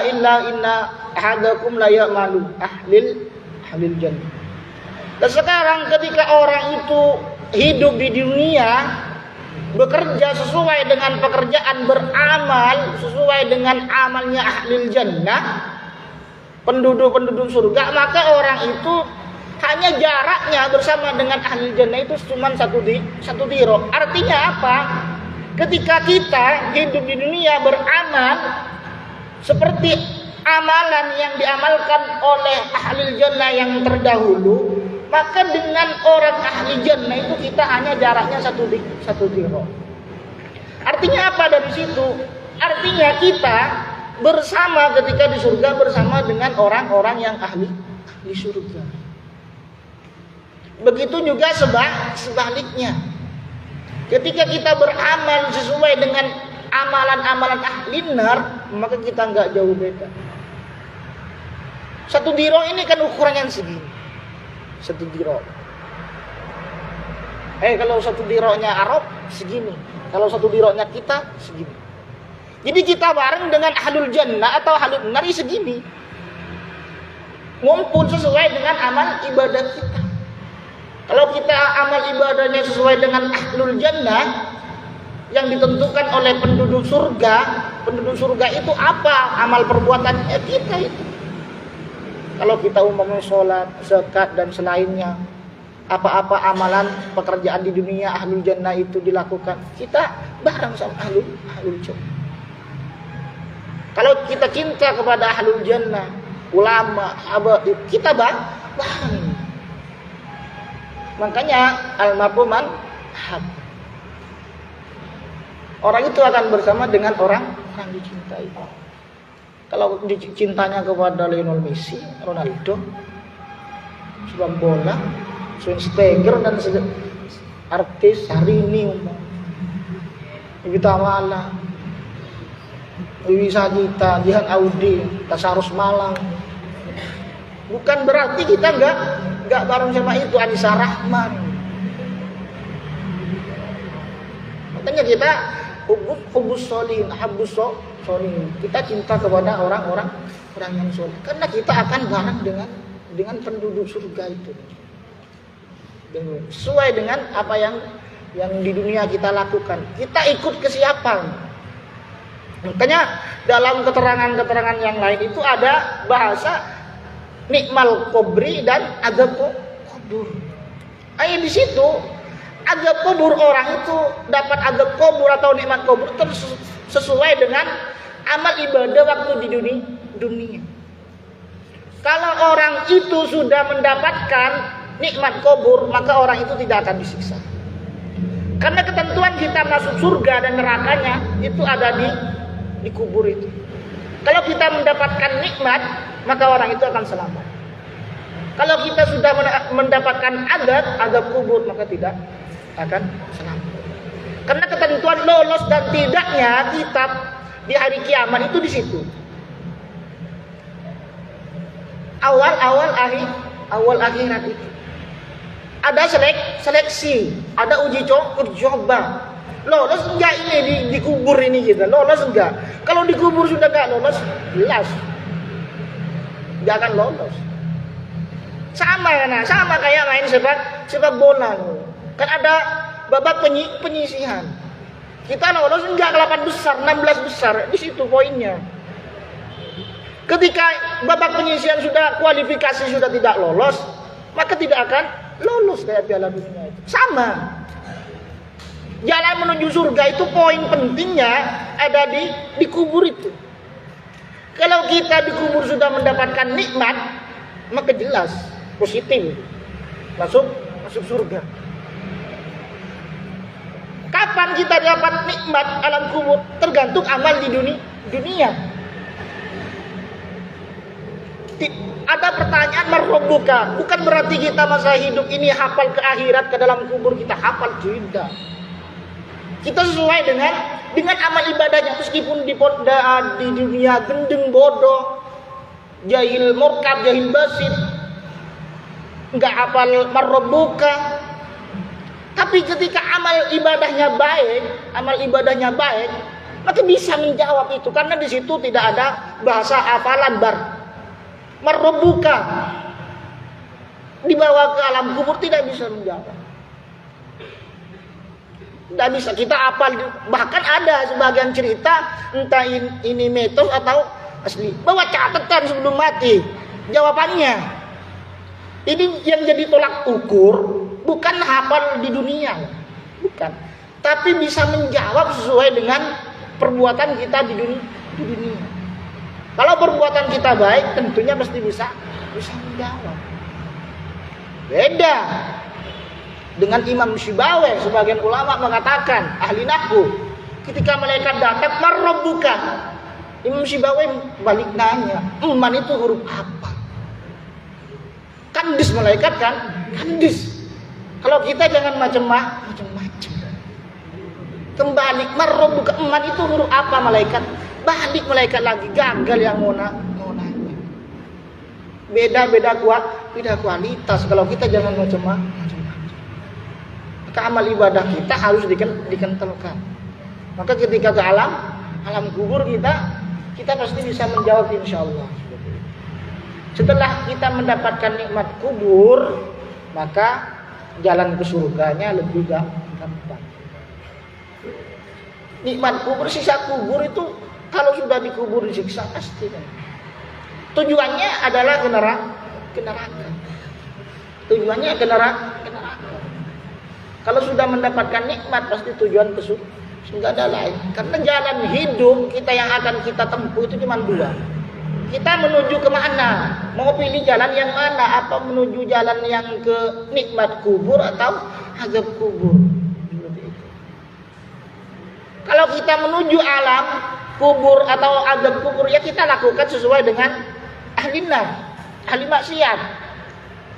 illa inna ahadakum la ya'malu ahlil jannah. Dan sekarang ketika orang itu hidup di dunia, bekerja sesuai dengan pekerjaan, beramal sesuai dengan amalnya ahlil jannah, penduduk surga, maka orang itu hanya jaraknya bersama dengan ahlil jannah itu cuma satu diro. Artinya apa? Ketika kita hidup di dunia beramal seperti amalan yang diamalkan oleh ahlil jannah yang terdahulu, maka dengan orang ahli jannah itu kita hanya jaraknya satu diro. Artinya apa dari situ? Artinya kita bersama ketika di surga bersama dengan orang-orang yang ahli di surga. Begitu juga sebaliknya. Ketika kita beramal sesuai dengan amalan-amalan ahli nar, maka kita nggak jauh beda. Satu diro ini kan ukurannya segini. Satu diro. Kalau satu dironya Arab segini. Kalau satu dironya kita segini. Jadi kita bareng dengan ahlul jannah atau ahlul nar segini. Ngumpul sesuai dengan amal ibadah kita. Kalau kita amal ibadahnya sesuai dengan ahlul jannah yang ditentukan oleh penduduk surga itu apa amal perbuatannya kita itu. Kalau kita umpamanya sholat, zakat dan selainnya, apa-apa amalan pekerjaan di dunia ahlul jannah itu dilakukan, kita bareng sama ahlul jannah. Kalau kita cinta kepada ahlul jannah, ulama, kita bareng. Makanya al-mar'u man hab. Orang itu akan bersama dengan orang yang dicintai. Kalau cintanya kepada Lionel Messi, Ronaldo, sepak bola, Schweinsteiger dan artis hari ini, Ibu Tawala, Wiwi Sagita, Jihan Audi, Tasarus Malang, bukan berarti kita nggak bareng sama itu Anissa Rahman. Makanya kita hubus solihin, habus solihin. Kita cinta kepada orang-orang yang soleh, karena kita akan bareng dengan penduduk surga itu. Sesuai dengan apa yang di dunia kita lakukan. Kita ikut ke siapa? Makanya dalam keterangan yang lain itu ada bahasa nikmal kubri dan azab kubur. Di situ azab kubur, orang itu dapat azab kubur atau nikmat kubur sesuai dengan amal ibadah waktu di dunia. Kalau orang itu sudah mendapatkan nikmat kubur, maka orang itu tidak akan disiksa. Karena ketentuan kita masuk surga dan nerakanya itu ada di kubur itu. Kalau kita mendapatkan nikmat, maka orang itu akan selamat. Kalau kita sudah mendapatkan azab kubur, maka tidak akan selamat. Karena ketentuan lolos dan tidaknya kita di hari kiamat itu di situ. Awal akhirat itu. Ada seleksi, ada uji coba. Lolos enggak ini di kubur ini kita? Lolos enggak? Kalau di kubur sudah enggak lolos, jelas enggak akan lolos. Sama kayak main sepak bola. Kan ada babak penyisihan. Kita lolos enggak ke 8 besar, 16 besar, di situ poinnya. Ketika babak penyisihan sudah kualifikasi sudah tidak lolos, maka tidak akan lolos kayak Piala Dunia itu. Sama. Jalan menuju surga itu poin pentingnya ada di kubur itu. Kalau kita di kubur sudah mendapatkan nikmat, maka jelas positif masuk surga. Kapan kita dapat nikmat alam kubur? Tergantung amal di dunia. Ada pertanyaan marrobuka, bukan berarti kita masa hidup ini hafal ke akhirat, ke dalam kubur kita hafal, tidak. Kita sesuai dengan amal ibadahnya, meskipun di dunia gendeng bodoh, jahil murkab, jahil basit, enggak hafal marrobuka. Tapi ketika amal ibadahnya baik, Maka bisa menjawab itu karena di situ tidak ada bahasa hafalan marrobuka. Dibawa ke alam kubur tidak bisa menjawab. Tidak bisa kita hafal. Bahkan ada sebagian cerita entah ini mitos atau asli. Bawa catatan sebelum mati jawabannya. Ini yang jadi tolak ukur bukan hafal di dunia, bukan. Tapi bisa menjawab sesuai dengan perbuatan kita di dunia. Kalau perbuatan kita baik, tentunya pasti bisa menjawab. Beda dengan Imam Syibawai, sebagian ulama mengatakan ahli nahwu, ketika malaikat datang marrobuka, Imam Syibawai balik nanya, eman itu huruf apa? Kandis malaikat kan? Kandis. Kalau kita jangan macam-macam. Kembali marrobuka, eman itu huruf apa malaikat? Balik malaikat lagi, gagal yang mau nanya. Beda kualitas. Kalau kita jangan macam-macam. Maka amal ibadah kita harus dikentalkan. Maka ketika ke alam kubur kita pasti bisa menjawab insyaallah. Setelah kita mendapatkan nikmat kubur, maka jalan ke surganya lebih gampang. Nikmat kubur, sisa kubur itu kalau sudah dikubur disiksa pasti kan. Tujuannya adalah ke neraka. Tujuannya ke neraka. Kalau sudah mendapatkan nikmat pasti tujuan ke surga. Enggak ada lain. Karena jalan hidup kita yang akan kita tempuh itu cuma dua. Kita menuju ke mana? Mau pilih jalan yang mana? Apa menuju jalan yang ke nikmat kubur atau azab kubur? Kalau kita menuju alam kubur atau azab kubur, ya kita lakukan sesuai dengan ahli nar, ahli maksiat.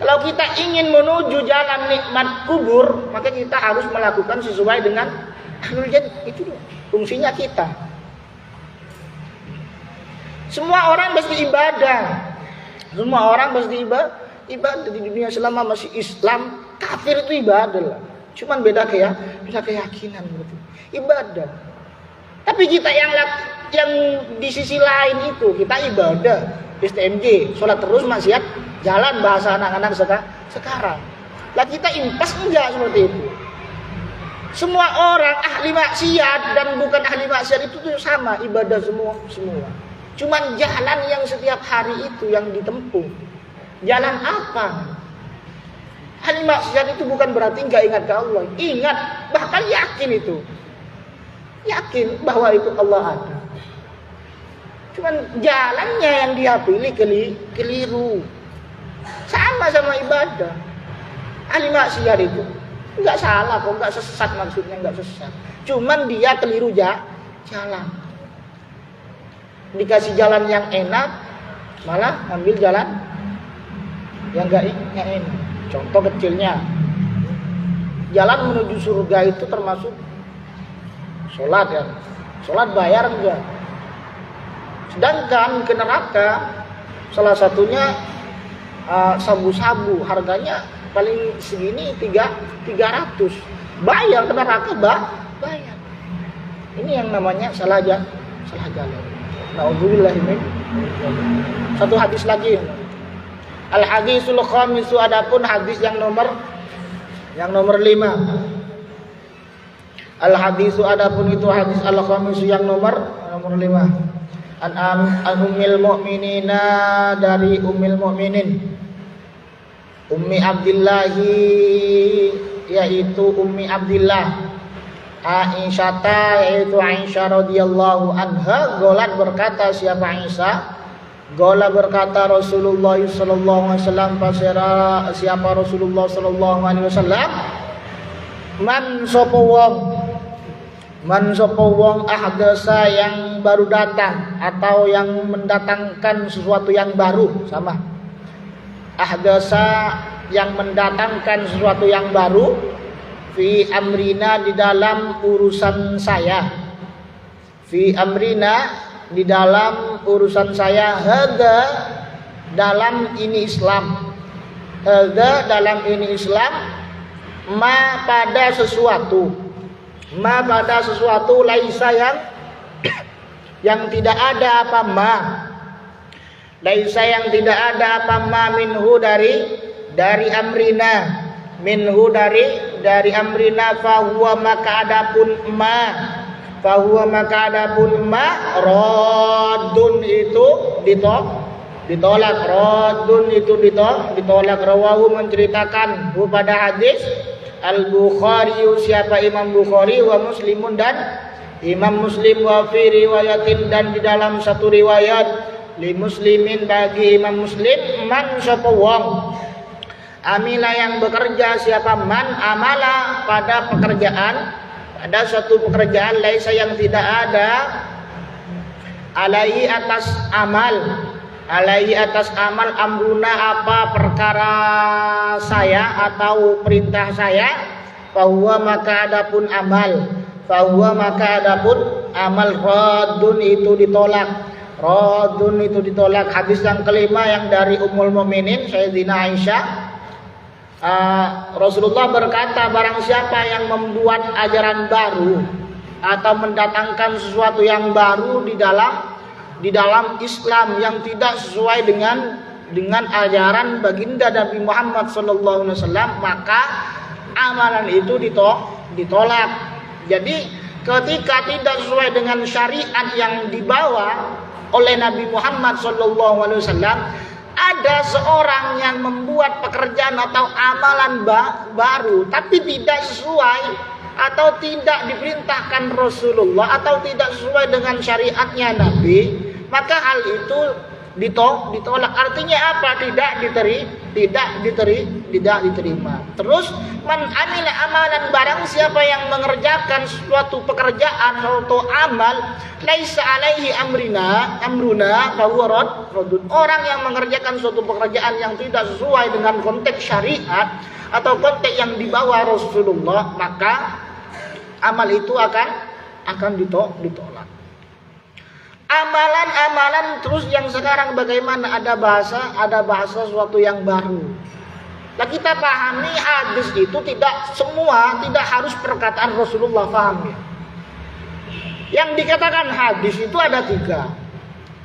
Kalau kita ingin menuju jalan nikmat kubur, maka kita harus melakukan sesuai dengan ahlul jannah. Itu fungsinya kita. Semua orang pasti ibadah. Semua orang pasti ibadah di dunia selama masih Islam. Kafir itu ibadah lah. Cuman beda keyakinan gitu. Ibadah. Tapi kita yang di sisi lain itu kita ibadah. STMJ, sholat terus maksiat jalan bahasa anak-anak sekarang. Lah kita impas enggak seperti itu. Semua orang ahli maksiat dan bukan ahli maksiat itu tuh sama, ibadah semua. Cuman jalan yang setiap hari itu yang ditempuh. Jalan apa? Ahli maksiat itu bukan berarti enggak ingat ke Allah. Ingat, bahkan yakin itu. Yakin bahwa itu Allah ada. Cuman jalannya yang dia pilih keliru. Sama ibadah. Ahli maksiat itu enggak salah kok, enggak sesat, maksudnya enggak sesat. Cuman dia keliru jalan. Dikasih jalan yang enak, malah ambil jalan yang enggak enak. Contoh kecilnya, jalan menuju surga itu termasuk sholat ya. Sholat bayar enggak? Sedangkan ke neraka salah satunya sabu-sabu harganya paling segini 300. Bayar ke neraka bayar. Ini yang namanya salah jalan. Nauzubillah min. Satu hadis lagi. Al hadisul khamisu, adapun hadis yang nomor 5. Al hadisu, adapun itu hadis al khamisu yang nomor 5. An ummil mu'minina, dari ummil mu'minin Ummi Abdillahi, yaitu Ummi Abdillah Aisyata, yaitu Aisyah radhiyallahu anha. Golat berkata, siapa Aisyah? Gola berkata Rasulullah sallallahu alaihi wasallam, siapa Rasulullah sallallahu alaihi wasallam? Man sapa wong ahdasa, yang baru datang atau yang mendatangkan sesuatu yang baru, sama. Ahdasa, yang mendatangkan sesuatu yang baru, fi amrina, di dalam urusan saya. Fi amrina, di dalam urusan saya. Hadza, dalam ini Islam. Hadza, dalam ini Islam. Ma, pada sesuatu. Ma, pada sesuatu. Laisa, yang tidak ada apa ma, laisa yang tidak ada apa ma minhu dari amrina, minhu dari amrina, fahuwa maka adapun ma, fahuwa maka adapun ma, raddun itu ditolak, raddun itu ditolak. Rawahu menceritakan pada hadis Al-Bukhari, siapa Imam Bukhari, wa Muslimun dan Imam Muslim, wa fi riwayatin dan di dalam satu riwayat, li muslimin bagi Imam Muslim, man sapa wong amila yang bekerja, siapa man amala pada pekerjaan, pada suatu pekerjaan, laisa yang tidak ada alaihi atas amal, alaihi atas amal, amruna apa perkara saya atau perintah saya, fahuwa maka adapun amal, fahuwa maka adapun amal, raddun itu ditolak, raddun itu ditolak. Hadis yang kelima yang dari Ummul Mukminin Sayyidina Aisyah, Rasulullah berkata, barang siapa yang membuat ajaran baru atau mendatangkan sesuatu yang baru di dalam Islam yang tidak sesuai dengan ajaran baginda Nabi Muhammad sallallahu alaihi wasallam, maka amalan itu ditolak. Jadi ketika tidak sesuai dengan syariat yang dibawa oleh Nabi Muhammad sallallahu alaihi wasallam, ada seorang yang membuat pekerjaan atau amalan baru tapi tidak sesuai atau tidak diperintahkan Rasulullah atau tidak sesuai dengan syariatnya Nabi, maka hal itu ditolak. Artinya apa? Tidak diterima. Terus man amila amalan, barang siapa yang mengerjakan suatu pekerjaan atau amal, laisa alaihi amruna fahuwa raddun. Orang yang mengerjakan suatu pekerjaan yang tidak sesuai dengan konteks syariat atau konteks yang dibawa Rasulullah, maka amal itu akan ditolak. Amalan-amalan terus yang sekarang bagaimana, ada bahasa suatu yang baru. Nah, kita pahami hadis itu tidak harus perkataan Rasulullah, paham ya? Yang dikatakan hadis itu ada 3.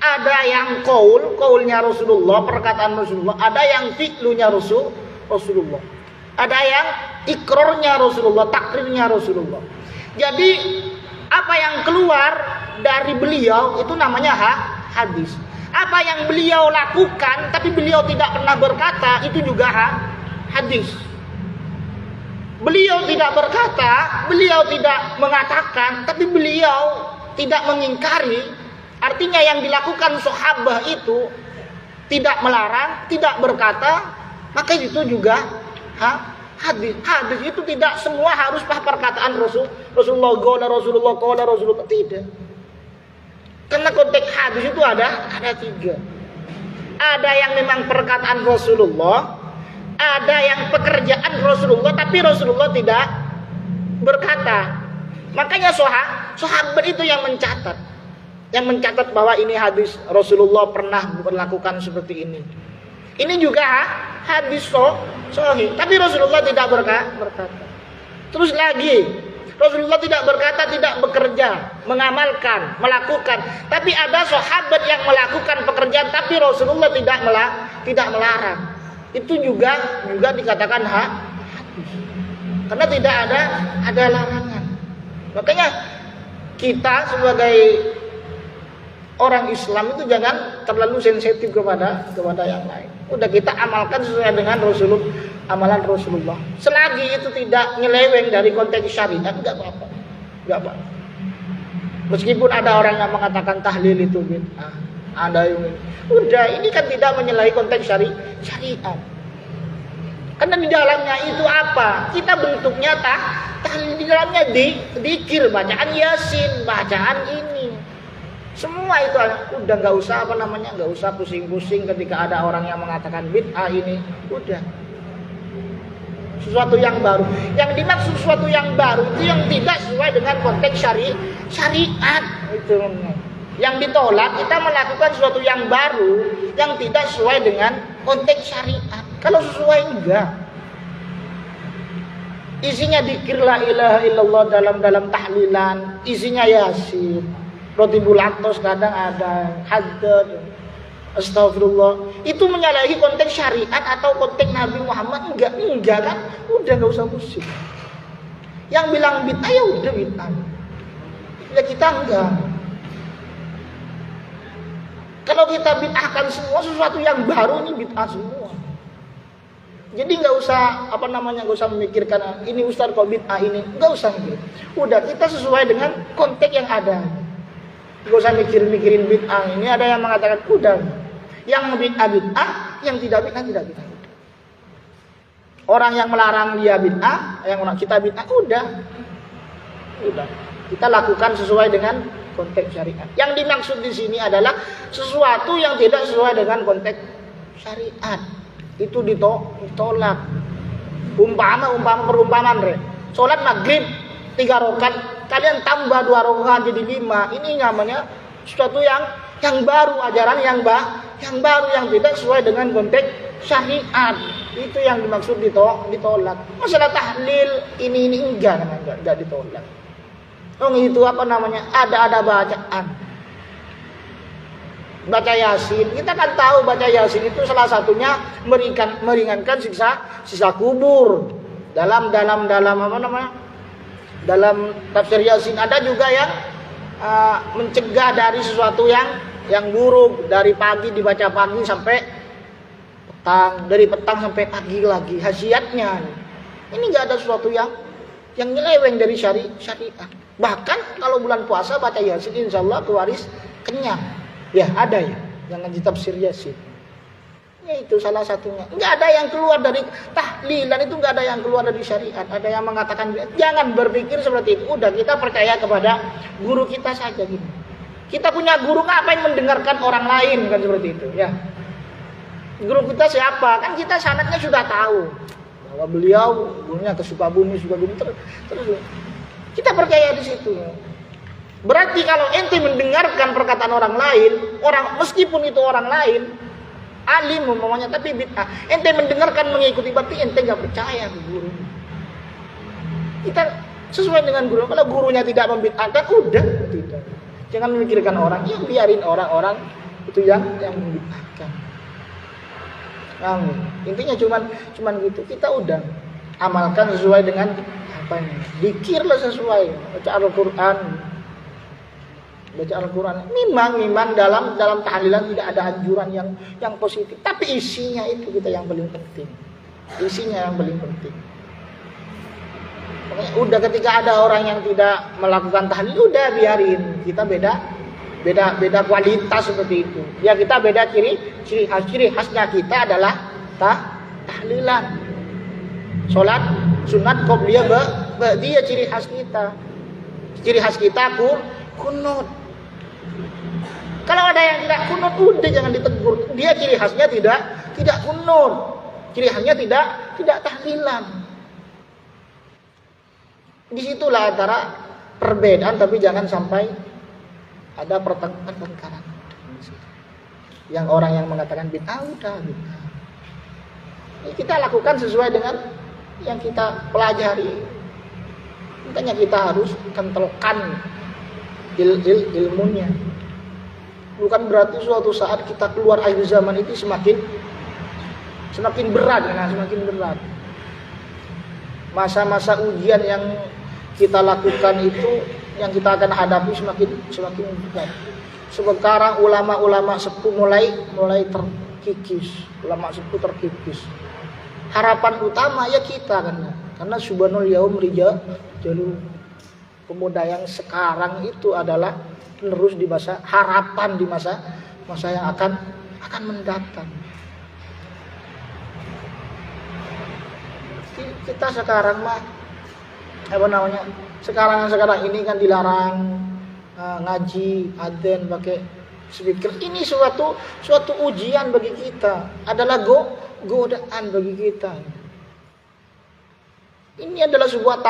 Ada yang qaulnya Rasulullah, perkataan Rasulullah, ada yang fi'lunya Rasulullah. Ada yang ikrarnya Rasulullah, takrirnya Rasulullah. Jadi apa yang keluar dari beliau itu namanya hadis. Apa yang beliau lakukan tapi beliau tidak pernah berkata, itu juga hadis. Beliau tidak berkata, beliau tidak mengatakan, tapi beliau tidak mengingkari. Artinya yang dilakukan sahabat itu tidak melarang, tidak berkata, maka itu juga hadis. Hadis itu tidak semua harus perkataan Rasulullah, qala Rasulullah, tidak. Karena konteks hadis itu ada 3. Ada yang memang perkataan Rasulullah, ada yang pekerjaan Rasulullah tapi Rasulullah tidak berkata. Makanya sahabat itu yang mencatat bahwa ini hadis Rasulullah pernah melakukan seperti ini. Ini juga hadis sahih, tapi Rasulullah tidak berkata. Terus lagi, Rasulullah tidak berkata, tidak bekerja, mengamalkan, melakukan. Tapi ada sahabat yang melakukan pekerjaan tapi Rasulullah tidak melarang. Itu juga dikatakan hadis. Karena tidak ada larangan. Makanya kita sebagai orang Islam itu jangan terlalu sensitif kepada yang lain. Udah kita amalkan sesuai dengan amalan Rasulullah. Selagi itu tidak nyeleweng dari konteks syariat, enggak apa-apa. Meskipun ada orang yang mengatakan tahlil itu bid'ah, ada yang ini kan tidak menyalahi konteks syariat. Karena di dalamnya itu apa? Kita bentuknya tahlil, di dalamnya dzikir, bacaan Yasin, bacaan ini. Semua itu udah nggak usah pusing-pusing ketika ada orang yang mengatakan bid'ah ini, udah sesuatu yang baru. Yang dimaksud sesuatu yang baru itu yang tidak sesuai dengan konteks syariat itu. Yang ditolak kita melakukan sesuatu yang baru yang tidak sesuai dengan konteks syariat. Kalau sesuai enggak. Isinya dzikir la ilaha illallah dalam tahlilan, isinya Yasin. roti bulatos kadang ada, haddad, astagfirullah. Itu menyalahi konteks syariat atau konteks Nabi Muhammad? Enggak kan? Udah nggak usah musik. Yang bilang bid'ah ya udah bid'ah. Ya kita enggak. Kalau kita bid'ahkan semua sesuatu yang baru, ini bid'ah semua. Jadi nggak usah nggak usah memikirkan ini Ustaz kok bid'ah ini, nggak usah mikir. Udah kita sesuai dengan konteks yang ada. Nggak usah mikirin bid'ah. Ini ada yang mengatakan udah, yang bid'ah, yang tidak bid'ah. Orang yang melarang dia bid'ah, yang kita bid'ah, udah. Kita lakukan sesuai dengan konteks syariat. Yang dimaksud di sini adalah sesuatu yang tidak sesuai dengan konteks syariat. Itu ditolak. Perumpamaan, sholat maghrib 3 rakaat, kalian tambah 2 rakaat jadi 5. Ini namanya sesuatu yang baru, ajaran yang baru yang tidak sesuai dengan konteks syariat. Itu yang dimaksud ditolak. Masalah tahlil ini enggak ditolak. Itu ada bacaan. Baca Yasin, kita kan tahu baca Yasin itu salah satunya meringankan siksa kubur. Dalam tafsir Yasin ada juga yang mencegah dari sesuatu yang buruk, dari pagi dibaca pagi sampai petang, dari petang sampai pagi lagi. Khasiatnya ini enggak ada sesuatu yang nyeleweng dari syariat. Bahkan kalau bulan puasa baca Yasin insyaallah kewaris kenyang. Ya ada ya yang ngaji tafsir Yasin. Ya itu salah satunya. Enggak ada yang keluar dari tahlilan, itu enggak ada yang keluar dari syariat. Ada yang mengatakan jangan berpikir seperti itu. Udah, kita percaya kepada guru kita saja gitu. Kita punya guru, ngapain mendengarkan orang lain kan seperti itu ya. Guru kita siapa? Kan kita sanadnya sudah tahu bahwa beliau gurunya ke Sukabumi terus kita percaya di situ. Berarti kalau ente mendengarkan perkataan orang lain, meskipun itu orang lain, alim umpamanya tapi bid'ah, ente mendengarkan mengikuti, berarti ente nggak percaya ke guru. Kita sesuai dengan guru. Kalau gurunya tidak membid'ahkan, udah tidak. Jangan memikirkan orang, ya biarin orang-orang itu yang membid'ahkan. Intinya cuman gitu. Kita udah amalkan sesuai dengan apa ini. Dikirlah sesuai. Baca Al-Quran. Memang dalam tahlilan tidak ada anjuran yang positif, tapi isinya itu kita yang paling penting. Makanya udah, ketika ada orang yang tidak melakukan tahlil, udah biarin. Kita beda kualitas seperti itu. Ya kita beda ciri khasnya kita adalah tahlilan. Salat sunat qobliyah dia ciri khas kita. Ciri khas kita kunut. Kalau ada yang tidak kunut, udah jangan ditegur. Dia ciri khasnya tidak kunut. Ciri khasnya tidak tahlilan. Disitulah antara perbedaan, tapi jangan sampai ada pertengkaran. Yang orang yang mengatakan bid'ah, udah bid'ah. Kita lakukan sesuai dengan yang kita pelajari. Makanya kita harus kentalkan ilmunya. Bukan berarti suatu saat kita keluar akhir zaman itu semakin berat, semakin berat. Masa-masa ujian yang kita lakukan itu, yang kita akan hadapi semakin berat. Sekarang ulama-ulama sepuh mulai terkikis, Harapan utama ya kita karena subhanal yaum rijalun. Pemuda yang sekarang itu adalah penerus di masa harapan, di masa yang akan mendatang. Kita sekarang sekarang ini kan dilarang ngaji adzan pakai speaker. Ini suatu ujian bagi kita, adalah godaan bagi kita. Ini adalah sebuah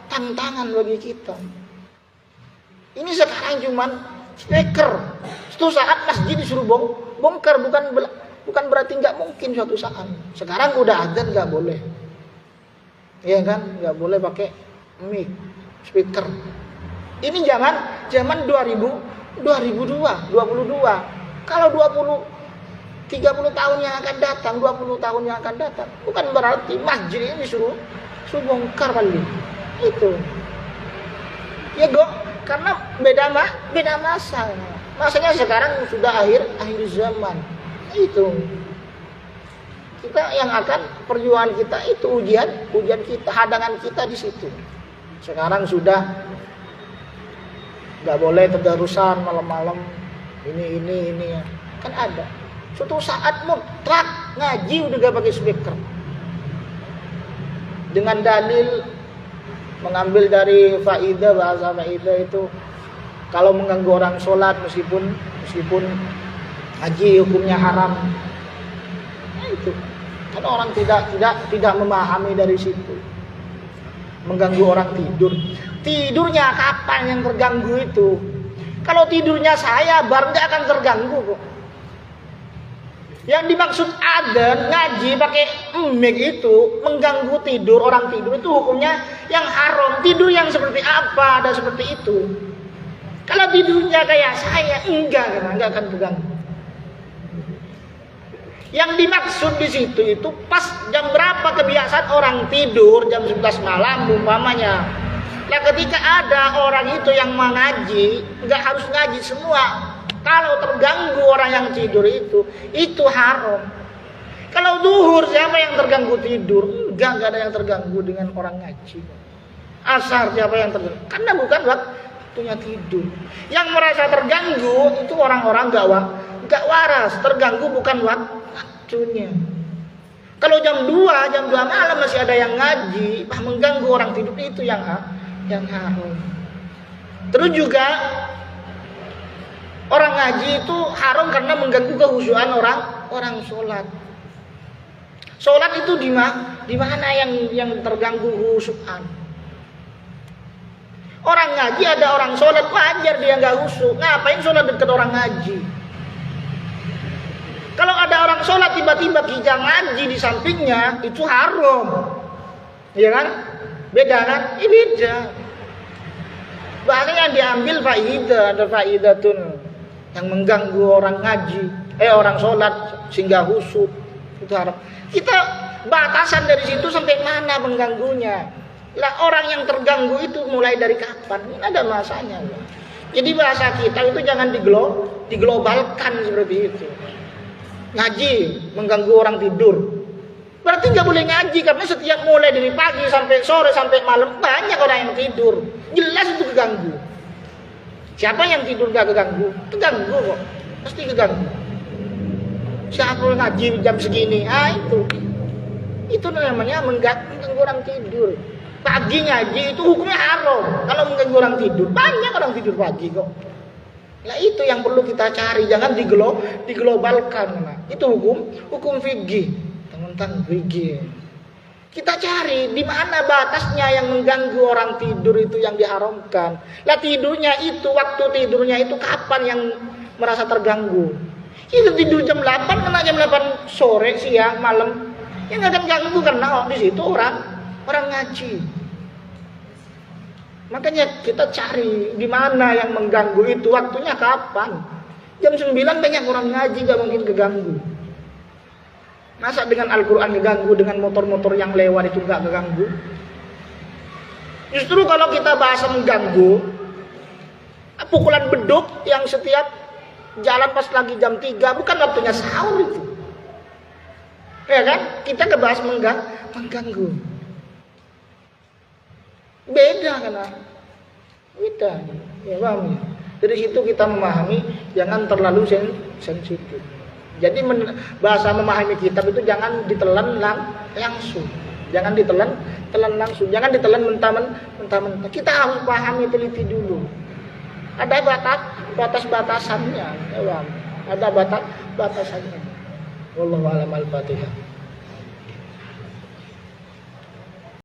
tantangan bagi kita. Ini sekarang cuman speaker. Suatu saat masjid disuruh bongkar, bukan berarti nggak mungkin suatu saat. Sekarang udah adzan nggak boleh, ya kan? Nggak boleh pakai mic, speaker. Ini zaman 2020 2022. Kalau 30 tahun yang akan datang, 20 tahun yang akan datang, bukan berarti masjid ini suruh bongkar kali. Itu. Ya karena beda masa. Masanya sekarang sudah akhir zaman. Itu. Kita yang akan perjuangan kita itu ujian kita, hadangan kita di situ. Sekarang sudah nggak boleh tadarusan malam-malam ini ya. Kan ada. Suatu saat mutlak ngaji udah gak pakai speaker. Dengan dalil mengambil dari bahasa faidah itu kalau mengganggu orang sholat meskipun ngaji hukumnya haram. Nah, itu kan orang tidak memahami dari situ. Mengganggu orang tidurnya kapan yang terganggu itu? Kalau tidurnya saya nggak akan terganggu kok. Yang dimaksud adzan ngaji pakai mic itu mengganggu tidur orang tidur itu hukumnya yang haram. Tidur yang seperti apa ada seperti itu. Kalau tidurnya kayak saya enggak akan terganggu. Yang dimaksud di situ itu pas jam berapa kebiasaan orang tidur jam 11 malam umpamanya. Nah ketika ada orang itu yang mengaji nggak harus ngaji semua. Kalau terganggu orang yang tidur itu haram. Kalau duhur siapa yang terganggu tidur? Enggak ada yang terganggu dengan orang ngaji. Asar siapa yang terganggu? Karena bukan waktunya tidur. Yang merasa terganggu itu orang-orang enggak waras. Terganggu bukan waktunya. Kalau jam 2 malam masih ada yang ngaji, mengganggu orang tidur itu yang haram. Terus juga orang ngaji itu haram karena mengganggu kehusuan orang sholat. Sholat itu di mana yang terganggu khusyuan. Orang ngaji ada orang sholat wajar dia nggak khusyuk. Ngapain sholat dekat orang ngaji? Kalau ada orang sholat tiba-tiba kita ngaji di sampingnya itu haram, ya kan? Beda kan? Ini beda. Bahkan yang diambil faidah, ada faidatun yang mengganggu orang ngaji, orang sholat sehingga khusyuk itu haram. Kita batasan dari situ sampai mana mengganggunya. Lah orang yang terganggu itu mulai dari kapan? Ini ada masanya. Jadi bahasa kita itu jangan diglobalkan seperti itu. Ngaji mengganggu orang tidur. Berarti nggak boleh ngaji karena setiap mulai dari pagi sampai sore sampai malam banyak orang yang tidur. Jelas itu keganggu. Siapa yang tidur gak keganggu? Keganggu kok. Pasti keganggu. Siapa yang ngaji jam segini? Itu namanya mengganggu orang tidur. Pagi ngaji itu hukumnya haram. Kalau mengganggu orang tidur, banyak orang tidur pagi kok. Nah itu yang perlu kita cari. Jangan diglobalkan. Nah, itu hukum fikih. Tentang fikih. Kita cari di mana batasnya yang mengganggu orang tidur itu yang diharamkan. Lah tidurnya itu, waktu tidurnya itu kapan yang merasa terganggu? Itu tidur jam 8 kena jam 8 sore, siang, malam. Ya nggak akan ganggu karena di situ orang ngaji. Makanya kita cari di mana yang mengganggu itu, waktunya kapan? Jam 9 banyak orang ngaji, nggak mungkin keganggu. Masa dengan Al-Quran keganggu, dengan motor-motor yang lewat itu nggak keganggu? Justru kalau kita bahasa mengganggu, pukulan beduk yang setiap jalan pas lagi jam 3 bukan waktunya sahur itu. Ya kan? Kita ngebahas mengganggu. Beda kan? Beda. Ya paham ya? Dari situ kita memahami, jangan terlalu sensitif. Jadi bahasa memahami kitab itu jangan ditelan langsung. Jangan ditelan langsung. Jangan ditelan mentah-mentah. Kita harus pahami, teliti dulu. Ada batas-batasannya. Ya, ada batasannya. Wallahu a'lam. Al-Fatihah.